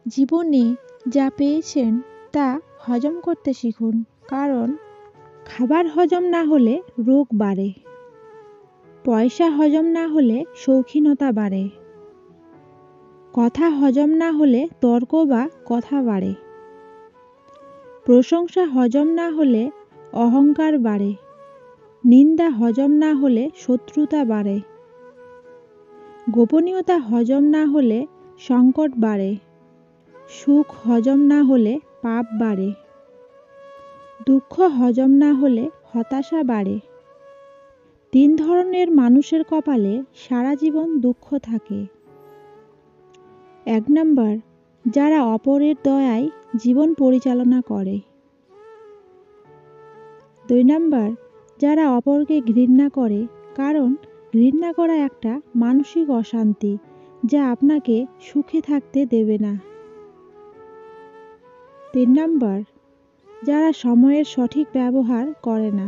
জীবনে যা পেয়েছেন তা হজম করতে শিখুন, কারণ খাবার হজম না হলে রোগ বাড়ে, পয়সা হজম না হলে শৌখিনতা বাড়ে, কথা হজম না হলে তর্ক বা কথা বাড়ে, প্রশংসা হজম না হলে অহংকার বাড়ে, নিন্দা হজম না হলে শত্রুতা বাড়ে, গোপনীয়তা হজম না হলে সংকট বাড়ে, সুখ হজম না হলে পাপ বাড়ে, দুঃখ হজম না হলে হতাশা বাড়ে। 3 ধরনের মানুষের কপালে সারা জীবন দুঃখ থাকে। 1 নাম্বার, যারা অপরের দয়ায় জীবন পরিচালনা করে। 2 নাম্বার, যারা অপরকে ঘৃণা করে, কারণ ঘৃণা করা একটা মানসিক অশান্তি যা আপনাকে সুখে থাকতে দেবে না। 3 নাম্বার, যারা সময়ের সঠিক ব্যবহার করে না।